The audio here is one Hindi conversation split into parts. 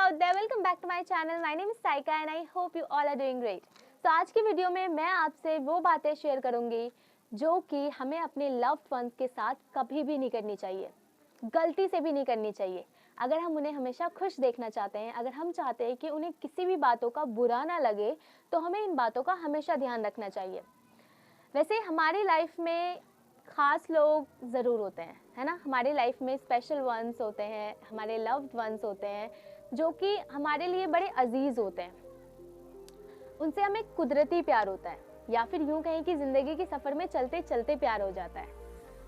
out there, welcome back to my channel. My name is Saika and I hope you all are doing great. तो आज की वीडियो में मैं आपसे वो बातें शेयर करूंगी जो कि हमें अपने लव्ड वंस के साथ कभी भी नहीं करनी चाहिए, गलती से भी नहीं करनी चाहिए। अगर हम उन्हें हमेशा खुश देखना चाहते हैं, अगर हम चाहते हैं कि उन्हें किसी भी बातों का बुरा ना लगे, तो हमें इन बातों का हमेशा ध्यान रखना चाहिए। वैसे हमारी लाइफ में ख़ास लोग ज़रूर होते हैं, है ना। हमारी लाइफ में स्पेशल वंस होते हैं, हमारे लव्ड वंस होते हैं जो कि हमारे लिए बड़े अजीज़ होते हैं। उनसे हमें कुदरती प्यार होता है, या फिर यूँ कहें कि ज़िंदगी के सफ़र में चलते चलते प्यार हो जाता है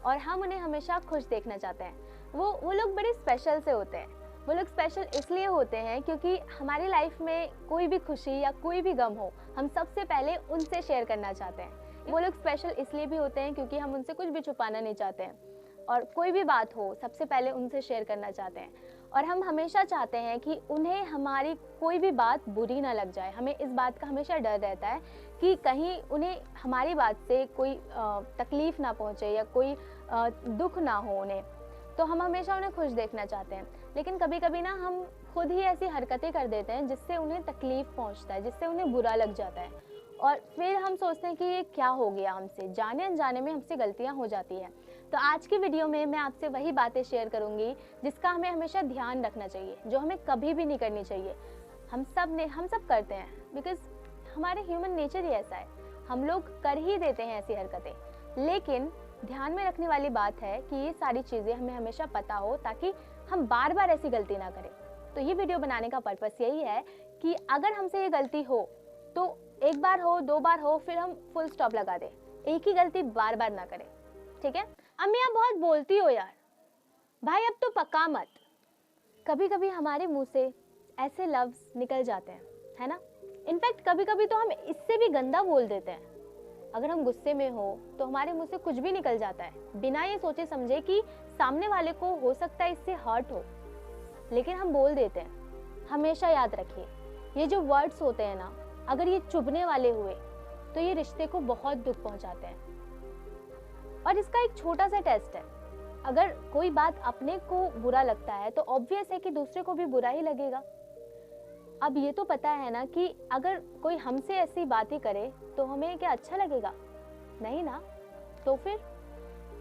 और हम उन्हें हमेशा खुश देखना चाहते हैं। वो लोग बड़े स्पेशल से होते हैं। वो लोग स्पेशल इसलिए होते हैं क्योंकि हमारी लाइफ में कोई भी खुशी या कोई भी गम हो, हम सबसे पहले उनसे शेयर करना चाहते हैं। वो लोग स्पेशल इसलिए भी होते हैं क्योंकि हम उनसे कुछ भी छुपाना नहीं चाहते हैं और कोई भी बात हो सबसे पहले उनसे शेयर करना चाहते हैं। और हम हमेशा चाहते हैं कि उन्हें हमारी कोई भी बात बुरी ना लग जाए। हमें इस बात का हमेशा डर रहता है कि कहीं उन्हें हमारी बात से कोई तकलीफ़ ना पहुँचे या कोई दुख ना हो उन्हें, तो हम हमेशा उन्हें खुश देखना चाहते हैं। लेकिन कभी कभी ना हम खुद ही ऐसी हरकतें कर देते हैं जिससे उन्हें तकलीफ़ पहुँचता है, जिससे उन्हें बुरा लग जाता है और फिर हम सोचते हैं कि ये क्या हो गया हमसे, जाने अनजाने में हमसे गलतियां हो जाती हैं। तो आज की वीडियो में मैं आपसे वही बातें शेयर करूंगी जिसका हमें हमेशा ध्यान रखना चाहिए, जो हमें कभी भी नहीं करनी चाहिए। हम सब करते हैं, बिकॉज हमारे ह्यूमन नेचर ही ऐसा है, हम लोग कर ही देते हैं ऐसी हरकतें। लेकिन ध्यान में रखने वाली बात है कि ये सारी चीज़ें हमें हमेशा पता हो ताकि हम बार बार ऐसी गलती ना करें। तो ये वीडियो बनाने का पर्पस यही है कि अगर हमसे ये गलती हो तो एक बार हो, दो बार हो, फिर हम फुल स्टॉप लगा दें, एक ही गलती बार बार ना करें, ठीक है। अम्मी आप बहुत बोलती हो यार, भाई अब तो पक्का मत। कभी कभी हमारे मुंह से ऐसे लफ्ज़ निकल जाते हैं, है ना। इनफैक्ट कभी कभी तो हम इससे भी गंदा बोल देते हैं। अगर हम गुस्से में हो तो हमारे मुंह से कुछ भी निकल जाता है बिना ये सोचे समझे कि सामने वाले को हो सकता है इससे हर्ट हो, लेकिन हम बोल देते हैं। हमेशा याद रखिए, ये जो वर्ड्स होते हैं ना, अगर ये चुभने वाले हुए तो ये रिश्ते को बहुत दुख पहुंचाते हैं। और इसका एक छोटा सा टेस्ट है, अगर कोई बात अपने को बुरा लगता है तो ऑब्वियस है कि दूसरे को भी बुरा ही लगेगा। अब ये तो पता है ना कि अगर कोई हमसे ऐसी बातें करे तो हमें क्या अच्छा लगेगा? नहीं ना। तो फिर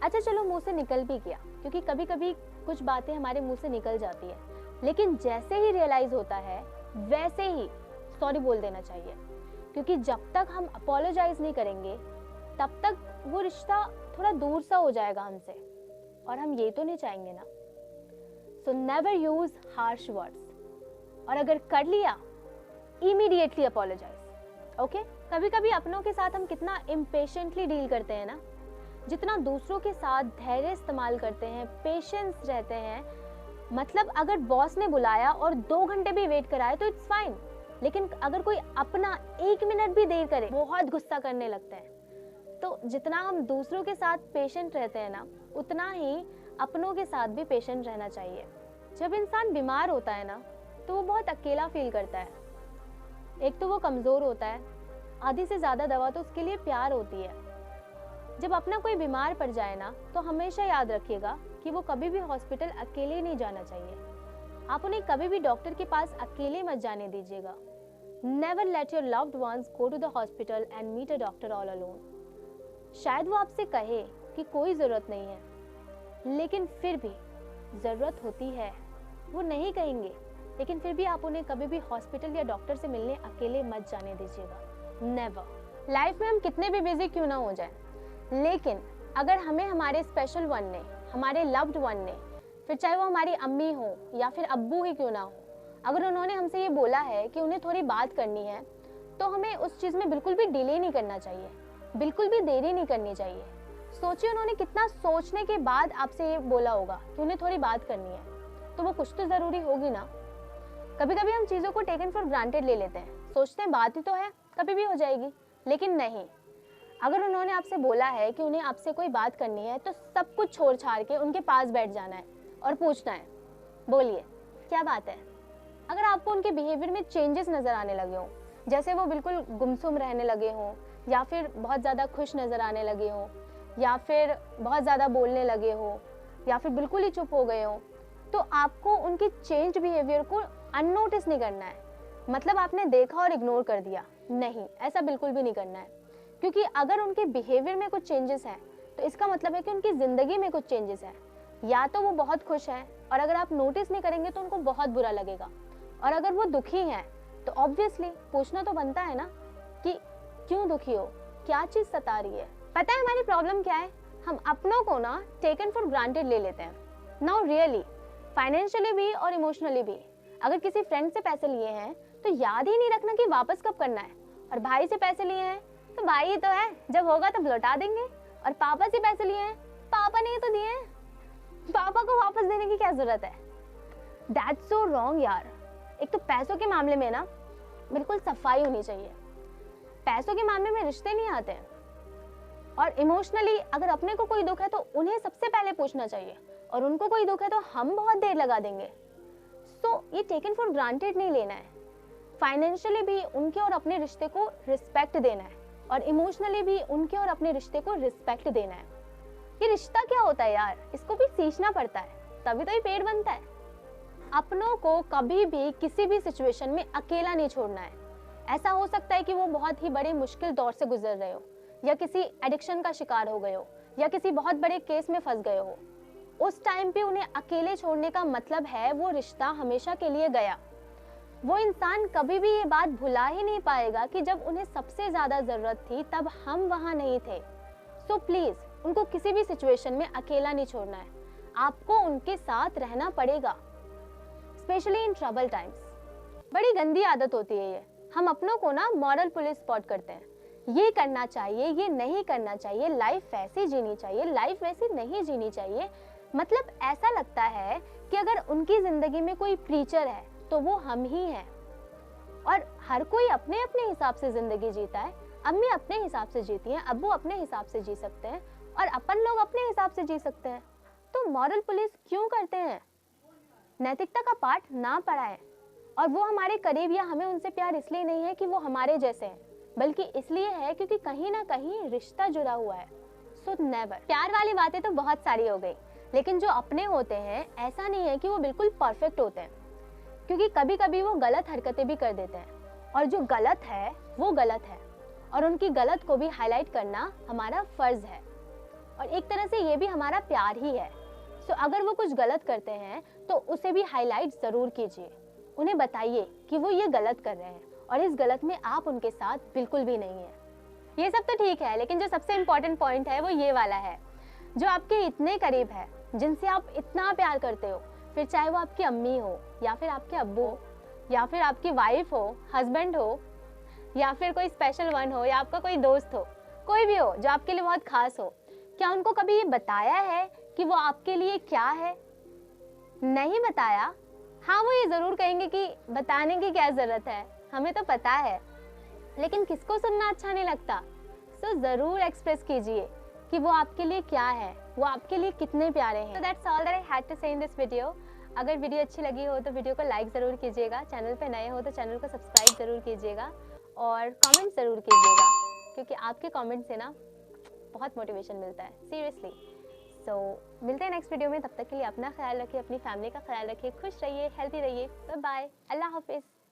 अच्छा चलो मुंह से निकल भी गया, क्योंकि कभी कभी कुछ बातें हमारे मुंह से निकल जाती है, लेकिन जैसे ही रियलाइज होता है वैसे ही सॉरी बोल देना चाहिए। क्योंकि जब तक हम अपोलोजाइज नहीं करेंगे तब तक वो रिश्ता थोड़ा दूर सा हो जाएगा हमसे, और हम ये तो नहीं चाहेंगे ना। So never use harsh words, और अगर कर लिया इमीडिएटली अपोलोजाइज, ओके। कभी कभी अपनों के साथ हम कितना इम्पेशेंटली डील करते हैं ना, जितना दूसरों के साथ धैर्य इस्तेमाल करते हैं, पेशेंस रहते हैं। मतलब अगर बॉस ने बुलाया और 2 घंटे भी वेट कराए तो इट्स फाइन, लेकिन अगर कोई अपना 1 मिनट भी देर करे बहुत गुस्सा करने लगते हैं। तो जितना हम दूसरों के साथ पेशेंट रहते हैं ना, उतना ही अपनों के साथ भी पेशेंट रहना चाहिए। जब इंसान बीमार होता है ना तो वो बहुत अकेला फील करता है। एक तो वो कमज़ोर होता है, आधी से ज़्यादा दवा तो उसके लिए प्यार होती है। जब अपना कोई बीमार पड़ जाए ना तो हमेशा याद रखिएगा कि वो कभी भी हॉस्पिटल अकेले नहीं जाना चाहिए। आप उन्हें कभी भी डॉक्टर के पास अकेले मत जाने दीजिएगा। Never let your loved ones go to the hospital and meet a doctor all alone. शायद वो आपसे कहे कि कोई ज़रूरत नहीं है, लेकिन फिर भी ज़रूरत होती है। वो नहीं कहेंगे, लेकिन फिर भी आप उन्हें कभी भी हॉस्पिटल या डॉक्टर से मिलने अकेले मत जाने दीजिएगा। नेवर। लाइफ में हम कितने भी बिजी क्यों ना हो जाए, लेकिन अगर हमें हमारे स्पेशल वन ने, हमारे लव्ड वन ने, फिर चाहे वो हमारी अम्मी हो या फिर अब्बू ही क्यों ना हो, अगर उन्होंने हमसे ये बोला है कि उन्हें थोड़ी बात करनी है, तो हमें उस चीज़ में बिल्कुल भी डिले नहीं करना चाहिए, बिल्कुल भी देरी नहीं करनी चाहिए। सोचिए उन्होंने कितना सोचने के बाद आपसे ये बोला होगा कि उन्हें थोड़ी बात करनी है, तो वो कुछ तो ज़रूरी होगी ना। कभी कभी हम चीज़ों को टेकन फॉर ग्रांटेड ले लेते हैं, सोचते हैं बात ही तो है, कभी भी हो जाएगी, लेकिन नहीं। अगर उन्होंने आपसे बोला है कि उन्हें आपसे कोई बात करनी है तो सब कुछ छोड़ छाड़ के उनके पास बैठ जाना है और पूछना है, बोलिए क्या बात है। अगर आपको उनके बिहेवियर में चेंजेस नज़र आने लगे हों, जैसे वो बिल्कुल गुमसुम रहने लगे हों, या फिर बहुत ज़्यादा खुश नज़र आने लगे हों, या फिर बहुत ज़्यादा बोलने लगे हो, या फिर बिल्कुल ही चुप हो गए हों, तो आपको उनकी चेंज बिहेवियर को अननोटिस नहीं करना है। मतलब आपने देखा और इग्नोर कर दिया, नहीं, ऐसा बिल्कुल भी नहीं करना है। क्योंकि अगर उनके बिहेवियर में कुछ चेंजेस हैं तो इसका मतलब है कि उनकी ज़िंदगी में कुछ चेंजेस हैं। या तो वो बहुत खुश हैं और अगर आप नोटिस नहीं करेंगे तो उनको बहुत बुरा लगेगा, और अगर वो दुखी हैं तो ऑब्वियसली पूछना तो बनता है ना कि क्यों दुखी हो, क्या चीज़ सता रही है। पता है हमारी प्रॉब्लम क्या है? हम अपनों को ना टेकन फॉर ग्रांटेड ले लेते हैं। नाउ रियली, फाइनेंशियली भी और इमोशनली भी। अगर किसी फ्रेंड से पैसे लिए हैं तो याद ही नहीं रखना कि वापस कब करना है, और भाई से पैसे लिए हैं तो भाई ही तो है, जब होगा तब लौटा देंगे। और पापा से पैसे लिए हैं, पापा ने ही तो दिए हैं, पापा को वापस देने की क्या जरूरत है। दैट्स सो रॉन्ग यार। एक तो पैसों के मामले में ना बिल्कुल सफाई होनी चाहिए। पैसों के मामले में रिश्ते नहीं आते हैं। और इमोशनली अगर अपने को कोई दुख है तो उन्हें सबसे पहले पूछना चाहिए, और उनको कोई दुख है तो हम बहुत देर लगा देंगे। सो ये टेकन फॉर ग्रांटेड नहीं लेना है। फाइनेंशियली भी उनके और अपने रिश्ते को रिस्पेक्ट देना है, और इमोशनली भी उनके और अपने रिश्ते को रिस्पेक्ट देना है। ये रिश्ता क्या होता है यार, इसको भी सींचना पड़ता है, तभी तो ये पेड़ बनता है। अपनों को कभी भी किसी भी सिचुएशन में अकेला नहीं छोड़ना है। ऐसा हो सकता है कि वो बहुत ही बड़े मुश्किल दौर से गुजर रहे हो, या किसी एडिक्शन का शिकार हो गए हो, या किसी बहुत बड़े केस में फंस गए हो। उस टाइम पे उन्हें अकेले छोड़ने का मतलब है वो रिश्ता हमेशा के लिए गया। वो इंसान कभी भी ये बात भुला ही नहीं पाएगा कि जब उन्हें सबसे ज्यादा जरूरत थी तब हम वहां नहीं थे। सो प्लीज उनको किसी भी सिचुएशन में अकेला नहीं छोड़ना है। आपको उनके साथ रहना पड़ेगा, स्पेशली इन ट्रबल टाइम्स। बड़ी गंदी आदत होती है ये। हम अपनों को ना मॉरल पुलिस स्पॉट करते हैं, ये करना चाहिए, ये नहीं करना चाहिए, लाइफ वैसी जीनी चाहिए, लाइफ वैसी नहीं जीनी चाहिए। मतलब ऐसा लगता है कि अगर उनकी जिंदगी में कोई प्रीचर है तो वो हम ही हैं। और हर कोई अपने अपने हिसाब से जिंदगी जीता है। अम्मी अपने हिसाब से जीती हैं, अब्बू अपने हिसाब से जी सकते हैं, और अपन लोग अपने हिसाब से जी सकते हैं। तो मॉरल पुलिस क्यों करते हैं? नैतिकता का पाठ ना पढ़ाएं। और वो हमारे करीब या हमें उनसे प्यार इसलिए नहीं है कि वो हमारे जैसे हैं, बल्कि इसलिए है क्योंकि कहीं ना कहीं रिश्ता जुड़ा हुआ है। So never. प्यार वाली बातें तो बहुत सारी हो गई, लेकिन जो अपने होते हैं ऐसा नहीं है कि वो बिल्कुल परफेक्ट होते हैं, क्योंकि कभी कभी वो गलत हरकतें भी कर देते हैं। और जो गलत है वो गलत है, और उनकी गलत को भी हाईलाइट करना हमारा फर्ज है, और एक तरह से ये भी हमारा प्यार ही है। सो अगर वो कुछ गलत करते हैं तो उसे भी हाईलाइट जरूर कीजिए। उन्हें बताइए कि वो ये गलत कर रहे हैं, और इस गलत में आप उनके साथ बिल्कुल भी नहीं है। ये सब तो ठीक है, लेकिन जो सबसे इम्पोर्टेंट पॉइंट है वो ये वाला है। जो आपके इतने करीब है, जिनसे आप इतना प्यार करते हो, फिर चाहे वो आपकी अम्मी हो, या फिर आपके अब्बू हो, या फिर आपकी वाइफ हो, हस्बैंड हो, या फिर कोई स्पेशल वन हो, या आपका कोई दोस्त हो, कोई भी हो जो आपके लिए बहुत खास हो, क्या उनको कभी ये बताया है कि वो आपके लिए क्या है? नहीं बताया? हाँ, वो ये जरूर कहेंगे कि बताने की क्या जरूरत है, हमें तो पता है। लेकिन किसको सुनना अच्छा नहीं लगता? सो जरूर एक्सप्रेस कीजिए कि वो आपके लिए क्या है, वो आपके लिए कितने प्यारे हैं। So that's all that I had to say in this video. अगर वीडियो अच्छी लगी हो तो वीडियो को लाइक ज़रूर कीजिएगा, चैनल पे नए हो तो चैनल को सब्सक्राइब ज़रूर कीजिएगा, और कमेंट ज़रूर कीजिएगा, क्योंकि आपके कमेंट से ना बहुत मोटिवेशन मिलता है, सीरियसली। सो मिलते हैं नेक्स्ट वीडियो में। तब तक के लिए अपना ख्याल रखिए, अपनी फैमिली का ख्याल रखिए, खुश रहिए, हेल्थी रहिए। बाय बाय, अल्लाह हाफिज़।